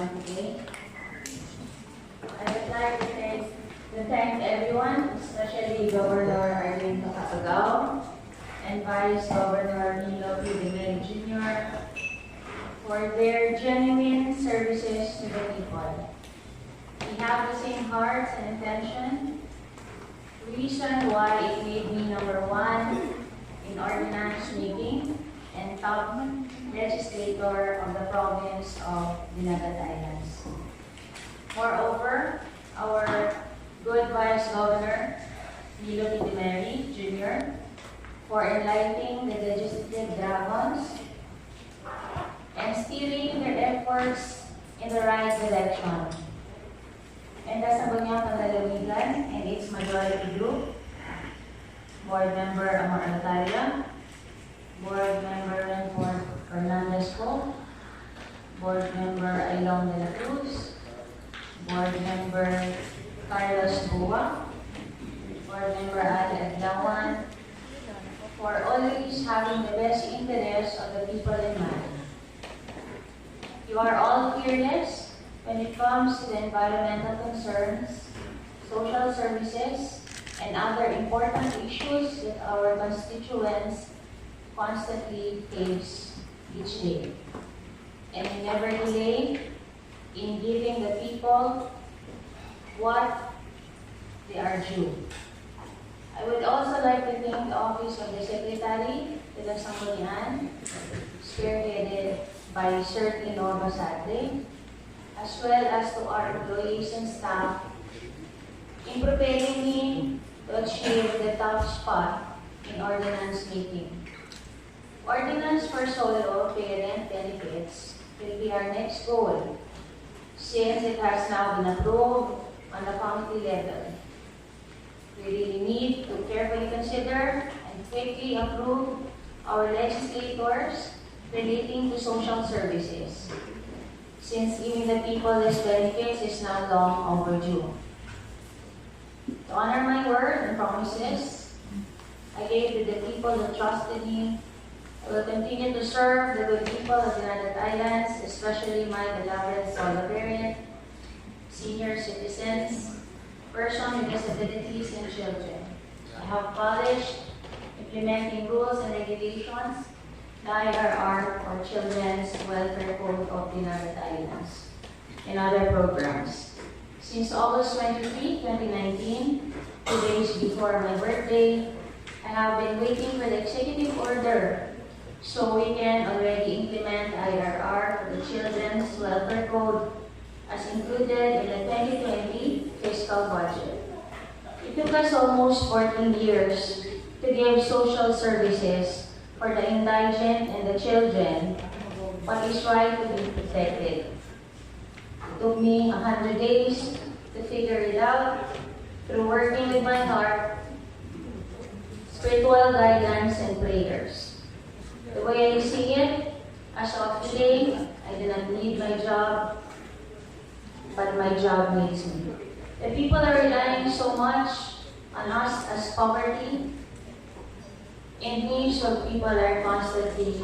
everyone today. I would like to thank everyone, especially Governor Arlene Bagao and Vice Governor Nilo P. Demerey Jr. for their genuine services to the people. We have the same hearts and intention, reason why it made me #1 in ordinance making and top legislator of the Province of Dinagat Islands. Moreover, our good Vice Governor Nilo P. Demerey Jr. for enlightening the legislative dragons and steering their efforts in the right direction. And the Sangguniang Panlalawigan and its majority group, Board Member Amor Alcaria, Board Member Renford Fernandez Ho, Board Member Ailong Dela Cruz, Board Member Carlos Bua, Board Member Ali Adlawan, for always having the best interests of the people in mind. You are all fearless when it comes to the environmental concerns, social services, and other important issues that our constituents constantly face each day. And we never delay in giving the people what they are due. I would also like to thank the Office of the Secretary to the Sangguniang, spearheaded by Sir Tino Basate, as well as to our employees and staff in preparing me to achieve the top spot in ordinance making. Ordinance for solo parent benefits will be our next goal, since it has now been approved on the committee level. We really need to carefully consider and quickly approve our legislators relating to social services, since giving the people these benefits is now long overdue. To honor my word and promises I gave to the people who trusted me, I will continue to serve the good people of the Dinagat Islands, especially my beloved solo parent, senior citizens, persons with disabilities, and children. I have polished implementing rules and regulations, the IRR or Children's Welfare Code of Dinagat Islands, and other programs. Since August 23, 2019, 2 days before my birthday, I have been waiting for the executive order so we can already implement IRR for the Children's Welfare Code as included in the 2020 fiscal budget. It took us almost 14 years to give social services for the indigent and the children what is right to be protected. It took me 100 days to figure it out through working with my heart, spiritual guidance, and prayers. The way I see it, as of today, I do not need my job, but my job needs me. The people are relying so much on us as poverty, and needs of people are constantly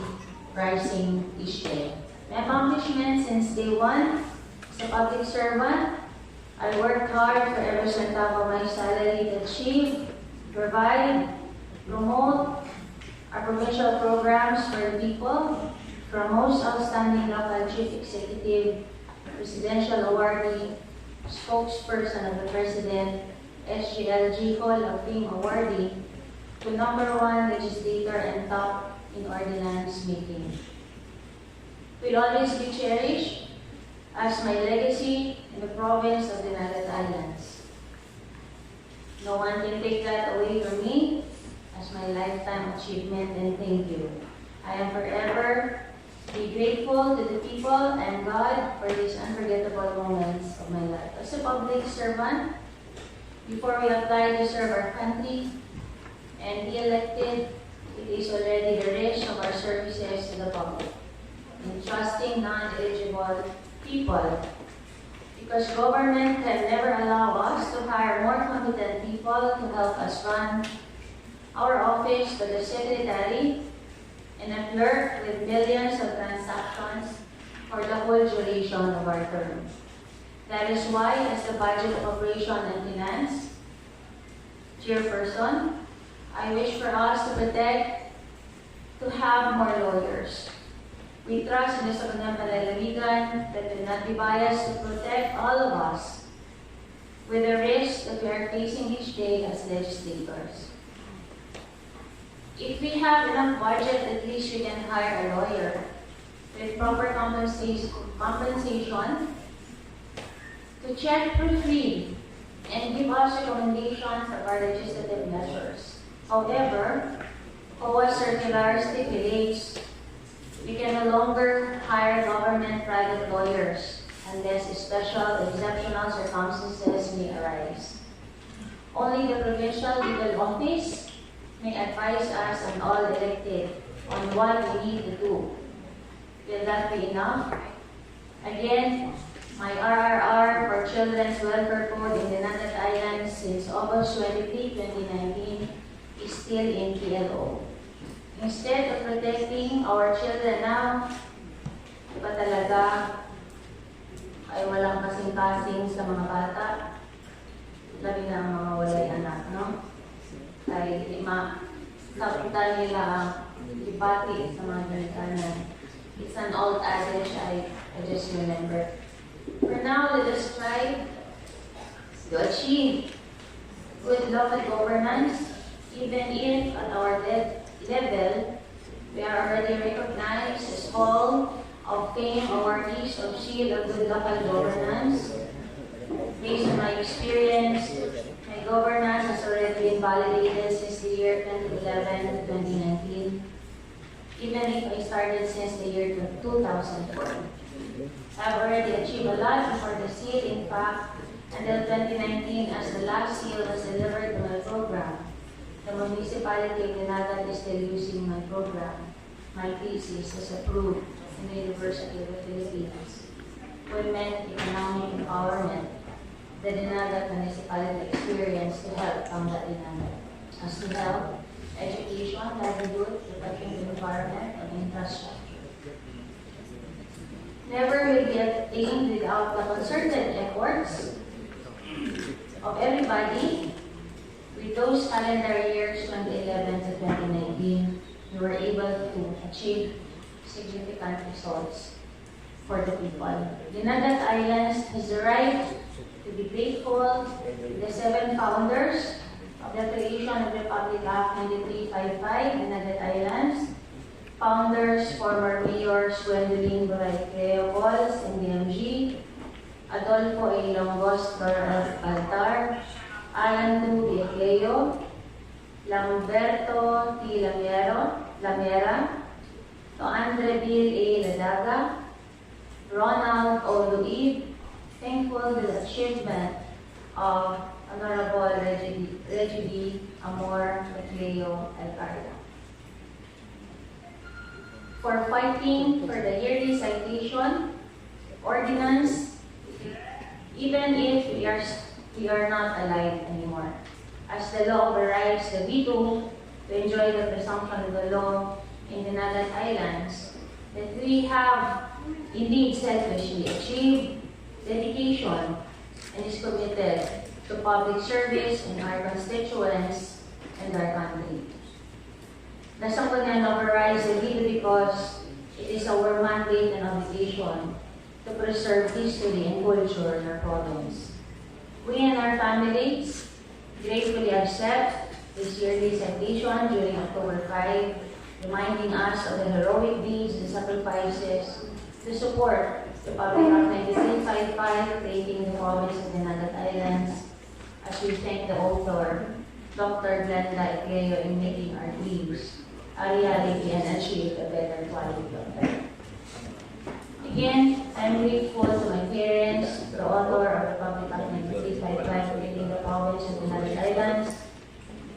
rising each day. My accomplishments since day one as a public servant, I worked hard for every centavo of my salary to achieve, provide, promote our provincial programs for the people, from most outstanding local chief executive, presidential awardee, spokesperson of the President, SGLG Hall of Fame awardee, to #1 legislator and top in ordinance making. Will always be cherished as my legacy in the Province of Dinagat Islands. No one can take that away from me as my lifetime achievement, and thank you. I am forever be grateful to the people and God for these unforgettable moments of my life. As a public servant, before we apply to serve our country and be elected, it is already the risk of our services to the public in trusting non-eligible people, because government can never allow us to hire more competent people to help us run our office, but the secretary and a clerk with millions of transactions for the whole duration of our term. That is why, as the Budget of Operation and Finance Chairperson, I wish for us to have more lawyers. We trust in the Sangguniang Panlalawigan that will not be biased to protect all of us with the risks that we are facing each day as legislators. If we have enough budget, at least we can hire a lawyer with proper compensation to check, proofread, and give us recommendations of our legislative measures. However, COA circular stipulates we can no longer hire government private lawyers unless special exceptional circumstances may arise. Only the provincial legal office may advise us on all elected on what we need to do. Will that be enough? Again, my RRR for Children's Welfare Code in Dinagat Islands since August 23, 2019 is still in PLO. Instead of protecting our children now, iba talaga ay walang kasing-kasing sa mga bata, labi na ang mga walay anak, no? Ay kapital nila ang ipati sa mga ganitanan. It's an old adage I just remember. For now, let us try to achieve good local governance, even if at our level, we are already recognized as Hall of Fame awardees of Shield of Good Local Governance. Based on my experience, my governance has already been validated since the year 2011 to 2019, even if I started since the year 2004. I've already achieved a lot before the seal, in fact, until 2019 as the last seal was delivered to my program. The municipality of Dinagat is still using my program. My thesis was approved in the University of the Philippines. Women Economic Empowerment. The Dinagat municipality experience to help combat Dinagat. As to health, education, livelihood, protecting the environment, and infrastructure. Never will be attained without the concerted efforts of everybody. With those calendar years 2011 to 2019, we were able to achieve significant results for the people. Dinagat Islands has the right to be grateful to the 7 founders of the creation of Republic Act 9355, Dinagat Islands. Founders, former mayors Gwendolyn Boray-Creopols and DMG, Adolfo Ailong Altar, Alan Tu Biagleo, Lamberto T. Lamera, to Andre Bill A. Ladaga, Ronald O. Luib, thankful to the achievement of Honorable Reggie Amor Alcaria. For fighting for the yearly citation, ordinance, even if we are not alive anymore. As the law overrides the veto to enjoy the presumption of the law in the Dinagat Islands, that we have indeed selfishly achieved dedication and is committed to public service in our constituents and our country. The Sangguniang overrides the veto because it is our mandate and obligation to preserve history and culture in our province. We and our families gratefully accept this yearly citation during October 5, reminding us of the heroic deeds and sacrifices to support the Public Act 9355 creating the Province of Dinagat Islands, as we thank the author, Dr. Glenda Ecleo, in making our dreams a reality and achieve a better quality of life. Again, I'm grateful to my parents, the author of the Public Act 9355 creating the Province of Dinagat Islands,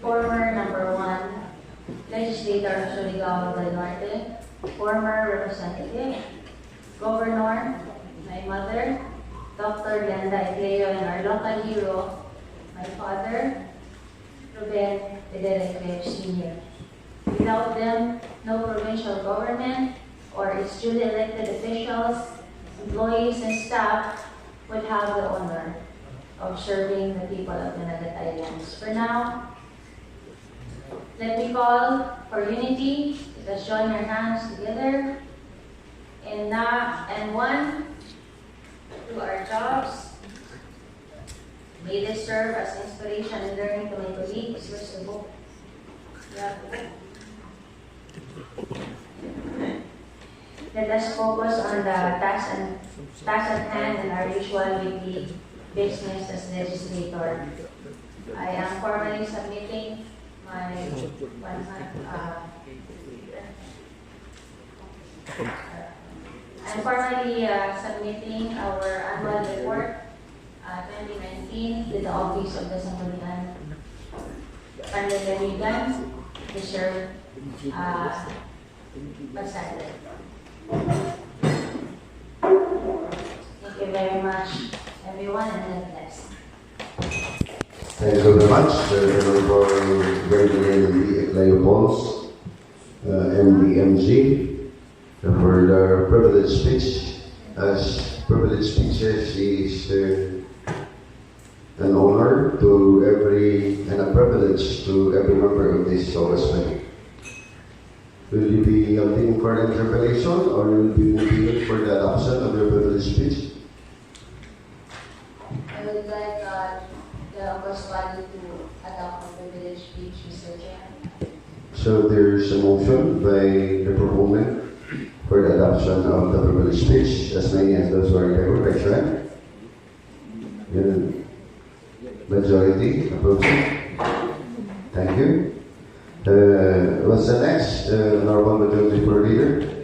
former number 1 Legislator of Surigao del Norte, former Representative, Governor, my mother, Dr. Glenda Ecleo, and our local hero, my father, Demerey Jr. Without them, no provincial government or its duly elected officials employees and staff would have the honor of serving the people of Dinagat Islands. For now, let me call for unity. Let's join our hands together. And one, do our jobs. May this serve as inspiration and learning to my colleagues. Where's the book? Yeah. Let us focus on the task at hand and our usual weekly business as legislator. I am formally submitting my submitting our annual report 2019 to the Office of the Sangguniang Panlalawigan, Reserve Pasada. Thank you very much, everyone, and God bless. Thank you very much, for very Leopold's MDMG, for the privilege speech. As privilege speeches is an honor to and a privilege to every member of this Congressman. Will you be opting for an interpellation or will you be moving for the adoption of your privilege speech? I would like the Congress body to adopt a privilege speech, Mr. Chair. So there's a motion by the proponent for the adoption of the privilege speech. As many as those who are in favor, raise your hand. Majority approves it. Thank you. What's the next? Honorable Majority Floor Leader.